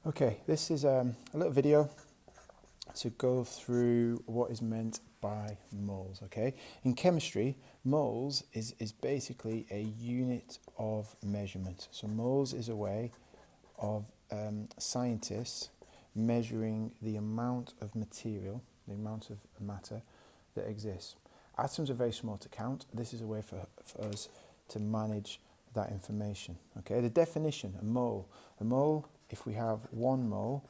Okay, this is a little video to go through what is meant by moles, okay? In chemistry, moles is basically a unit of measurement. So moles is a way of scientists measuring the amount of material, the amount of matter that exists. Atoms are very small to count. This is a way for us to manage that information, okay? The definition, a mole, if we have 1 mole,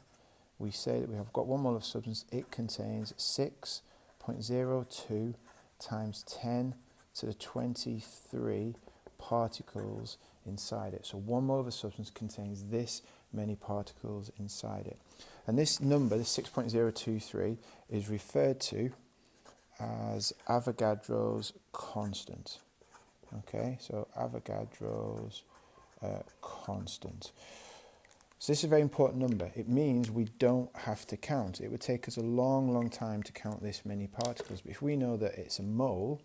we say that we have got 1 mole of substance, it contains 6.02 times 10 to the 23 particles inside it. So 1 mole of a substance contains this many particles inside it. And this number, this 6.023, is referred to as Avogadro's constant. Okay, so Avogadro's constant. So this is a very important number. It means we don't have to count. It would take us a long time to count this many particles. But if we know that it's a mole,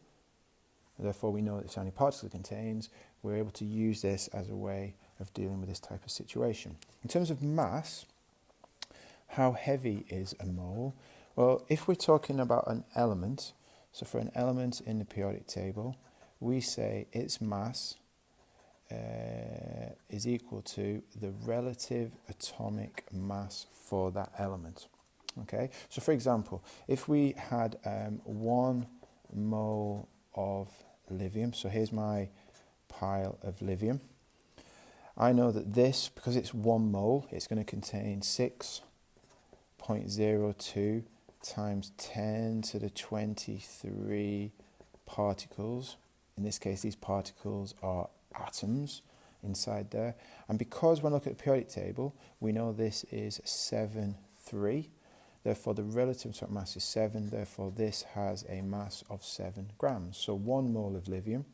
and therefore we know it's how many particles it contains, we're able to use this as a way of dealing with this type of situation. In terms of mass, how heavy is a mole? Well, if we're talking about an element, so for an element in the periodic table, we say its mass is equal to the relative atomic mass for that element. Okay, so for example, if we had 1 mole of lithium, so here's my pile of lithium, I know that this, because it's 1 mole, it's going to contain 6.02 times 10 to the 23 particles. In this case, these particles are atoms inside there. And because when I look at the periodic table, we know this is 7,3. Therefore, the relative atomic mass is 7. Therefore, this has a mass of 7 grams. So 1 mole of lithium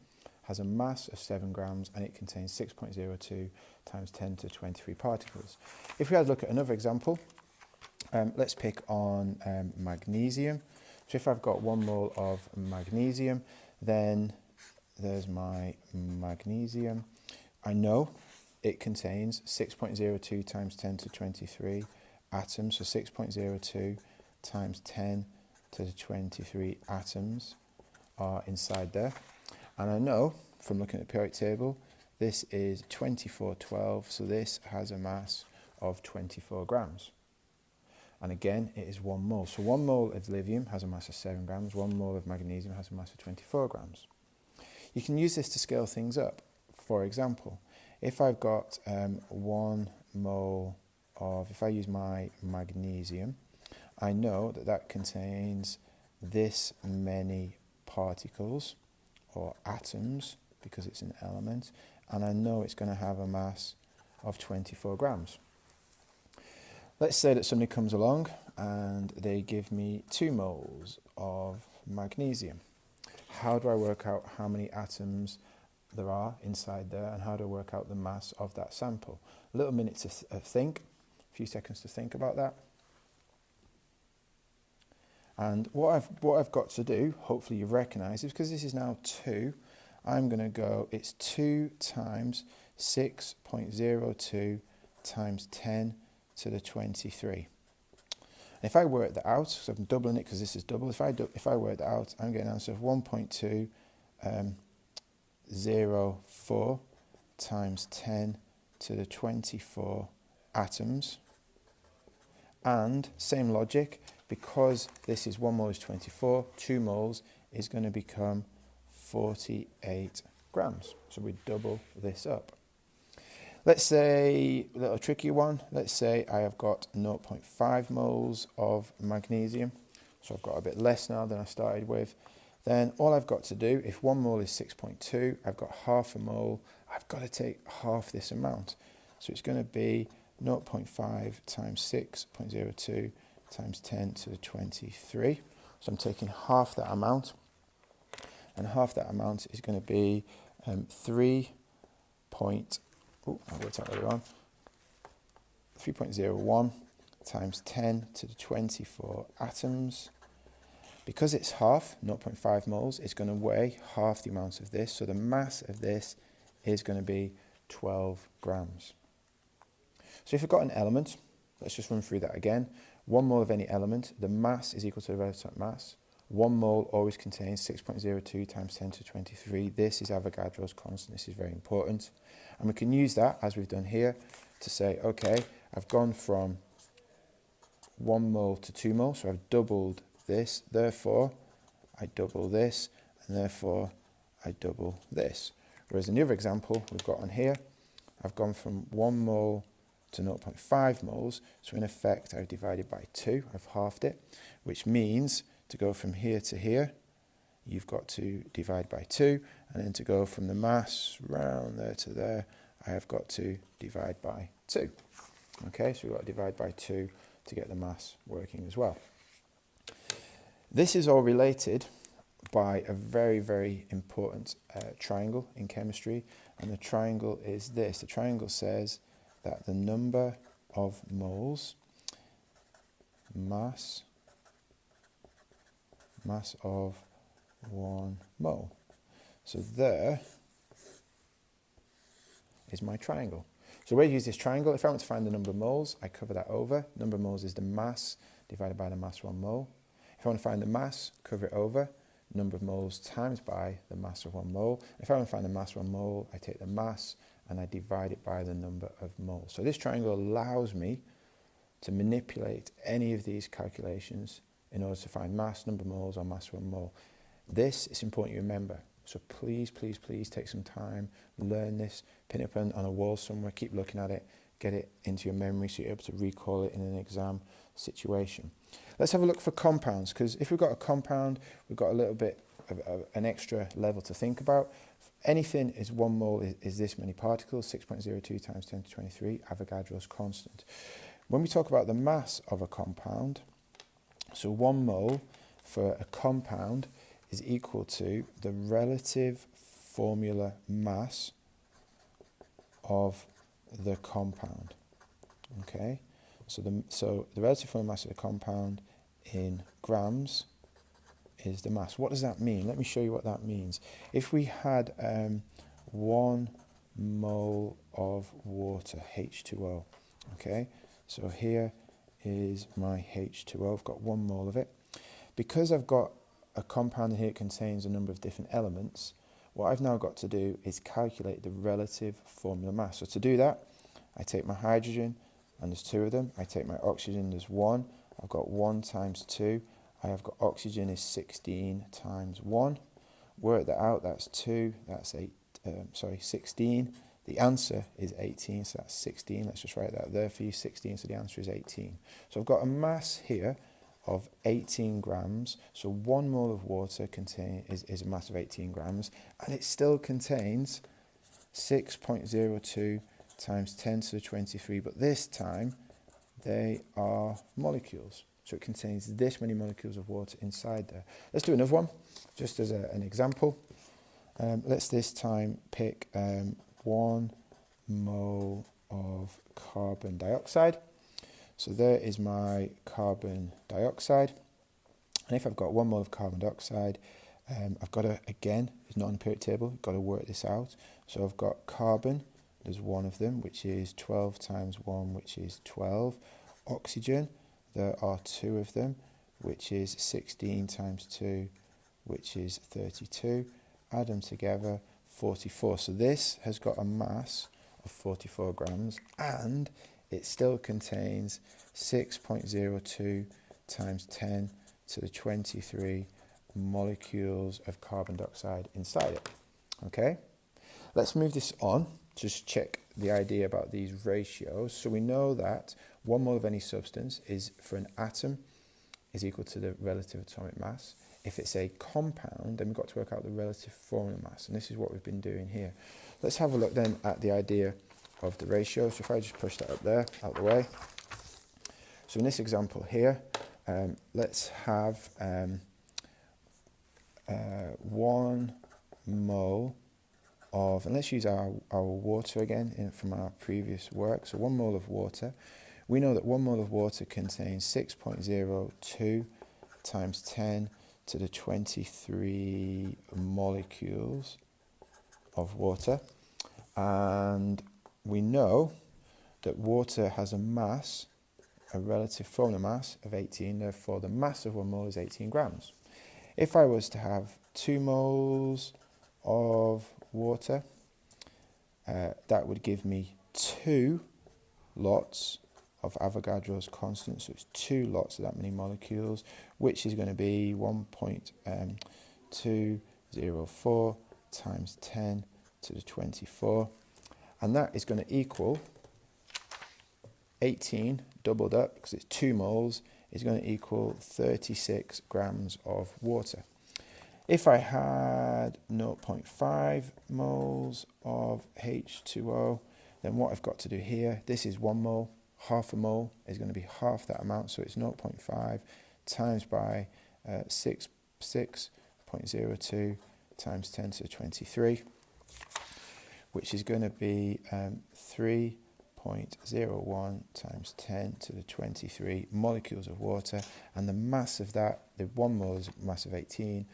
has a mass of 7 grams and it contains 6.02 times 10 to 23 particles. If we had a look at another example, let's pick on magnesium. So if I've got 1 mole of magnesium, then there's my magnesium. I know it contains 6.02 times 10 to 23 atoms, so 6.02 times 10 to the 23 atoms are inside there. And I know from looking at the periodic table, this is 2412, so this has a mass of 24 grams. And again, it is 1 mole. So 1 mole of lithium has a mass of 7 grams, 1 mole of magnesium has a mass of 24 grams. You can use this to scale things up. For example, if I've got 1 mole of, if I use my magnesium, I know that that contains this many particles or atoms because it's an element, and I know it's going to have a mass of 24 grams. Let's say that somebody comes along and they give me 2 moles of magnesium. How do I work out how many atoms there are inside there, and how do I work out the mass of that sample? A little minute to think, a few seconds to think about that. And what I've got to do, hopefully you've recognised, is because this is now 2, I'm going to go, it's 2 times 6.02 times 10 to the 23. And if I work that out, so I'm doubling it because this is double, if I work that out, I'm getting an answer of 1.204 times 10 to the 24 atoms. And same logic, because this is 1 mole is 24, 2 moles is going to become 48 grams. So we double this up. Let's say, a little tricky one, let's say I have got 0.5 moles of magnesium, so I've got a bit less now than I started with. Then all I've got to do, if 1 mole is 6.2, I've got half a mole, I've got to take half this amount. So it's going to be 0.5 times 6.02 times 10 to the 23. So I'm taking half that amount, and half that amount is going to be 3.01 times 10 to the 24 atoms. Because it's half, 0.5 moles, it's going to weigh half the amount of this, so the mass of this is going to be 12 grams. So if you've got an element, Let's just run through that again. 1 mole of any element, the mass is equal to the relative atomic mass. 1 mole always contains 6.02 times 10 to the 23. This is Avogadro's constant. This is very important. And we can use that, as we've done here, to say, okay, I've gone from 1 mole to 2 mole, so I've doubled this, therefore I double this, and therefore I double this. Whereas in the other example we've got on here, I've gone from 1 mole to 0.5 moles, so in effect I've divided by 2, I've halved it, which means to go from here to here, you've got to divide by 2, and then to go from the mass round there to there, I have got to divide by 2. Okay, so we've got to divide by 2 to get the mass working as well. This is all related by a very, very important triangle in chemistry, and the triangle is this. The triangle says that the number of moles, mass of 1 mole. So there is my triangle. So where do you use this triangle? If I want to find the number of moles, I cover that over. Number of moles is the mass divided by the mass 1 mole. If I want to find the mass, cover it over. Number of moles times by the mass of 1 mole. If I want to find the mass 1 mole, I take the mass and I divide it by the number of moles. So this triangle allows me to manipulate any of these calculations in order to find mass, number of moles, or mass 1 mole. This is important you remember. So please, please, please take some time, learn this, pin it up on a wall somewhere, keep looking at it, get it into your memory so you're able to recall it in an exam situation. Let's have a look for compounds, because if we've got a compound, we've got a little bit of an extra level to think about. Anything is 1 mole is this many particles, 6.02 times 10 to 23, Avogadro's constant. When we talk about the mass of a compound, so 1 mole for a compound is equal to the relative formula mass of the compound. Okay, so the relative formula mass of the compound in grams is the mass. What does that mean? Let me show you what that means. If we had 1 mole of water, H2O, okay, so here is my H2O, I've got 1 mole of it. Because I've got a compound here that contains a number of different elements, what I've now got to do is calculate the relative formula mass. So to do that, I take my hydrogen, and there's 2 of them. I take my oxygen, there's 1. I've got 1 times 2. I have got oxygen is 16 times 1. Work that out, that's 2, that's 16. The answer is 18, so that's 16. Let's just write that there for you, 16, so the answer is 18. So I've got a mass here of 18 grams, so 1 mole of water is a mass of 18 grams, and it still contains 6.02 times 10 to the 23, but this time they are molecules. So it contains this many molecules of water inside there. Let's do another one, just as an example. Let's this time pick 1 mole of carbon dioxide. So there is my carbon dioxide. And if I've got 1 mole of carbon dioxide, I've got to, again, it's not on the periodic table, I've got to work this out. So I've got carbon, there's 1 of them, which is 12 times 1, which is 12. Oxygen, there are 2 of them, which is 16 times 2, which is 32. Add them together, 44. So this has got a mass of 44 grams, and it still contains 6.02 times 10 to the 23 molecules of carbon dioxide inside it. Okay, let's move this on. Just check the idea about these ratios. So we know that 1 mole of any substance is, for an atom, is equal to the relative atomic mass. If it's a compound, then we've got to work out the relative formula mass, and this is what we've been doing here. Let's have a look then at the idea of the ratio. So if I just push that up there, out the way. So in this example here, let's have 1 mole of, and let's use our water again from our previous work. So 1 mole of water. We know that 1 mole of water contains 6.02 times 10 to the 23 molecules of water. And we know that water has a mass a relative formula mass of 18, therefore the mass of 1 mole is 18 grams. If I was to have 2 moles of water, that would give me 2 lots of Avogadro's constant, so it's 2 lots of that many molecules, which is going to be 1.204 times 10 to the 24, and that is going to equal 18 doubled up, because it's 2 moles, is going to equal 36 grams of water. If I had 0.5 moles of H2O, then what I've got to do here, this is 1 mole, half a mole is going to be half that amount, so it's 0.5 times by 6.02 times 10 to the 23, which is going to be 3.01 times 10 to the 23 molecules of water, and the mass of that, the 1 mole is a mass of 18,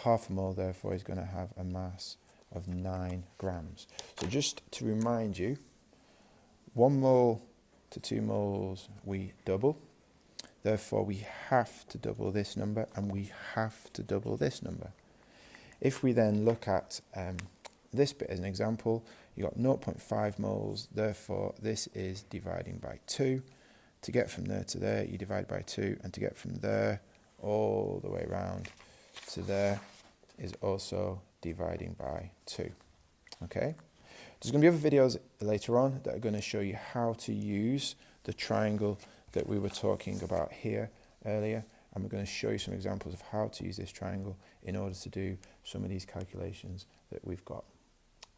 half a mole therefore is going to have a mass of 9 grams. So just to remind you, 1 mole to 2 moles we double, therefore we have to double this number and we have to double this number. If we then look at this bit as an example, you got 0.5 moles, therefore this is dividing by 2. To get from there to there, you divide by 2, and to get from there all the way around to there is also dividing by 2. Okay? There's going to be other videos later on that are going to show you how to use the triangle that we were talking about here earlier, and we're going to show you some examples of how to use this triangle in order to do some of these calculations that we've got.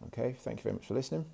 Okay, thank you very much for listening.